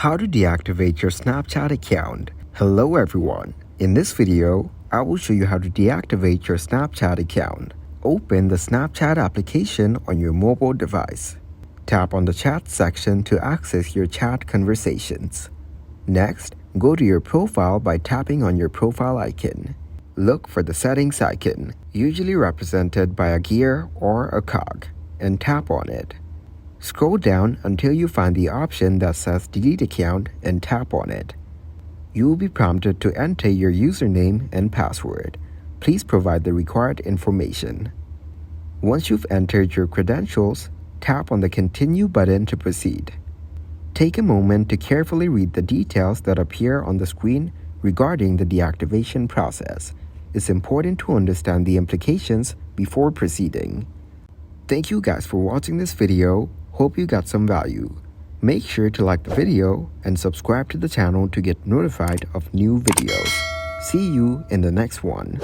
How to deactivate your Snapchat account. Hello everyone. In this video, I will show you how to deactivate your Snapchat account. Open the Snapchat application on your mobile device. Tap on the chat section to access your chat conversations. Next, go to your profile by tapping on your profile icon. Look for the settings icon, usually represented by a gear or a cog, and tap on it. Scroll down until you find the option that says Delete Account and tap on it. You will be prompted to enter your username and password. Please provide the required information. Once you've entered your credentials, tap on the Continue button to proceed. Take a moment to carefully read the details that appear on the screen regarding the deactivation process. It's important to understand the implications before proceeding. Thank you guys for watching this video. Hope you got some value. Make sure to like the video and subscribe to the channel to get notified of new videos. See you in the next one.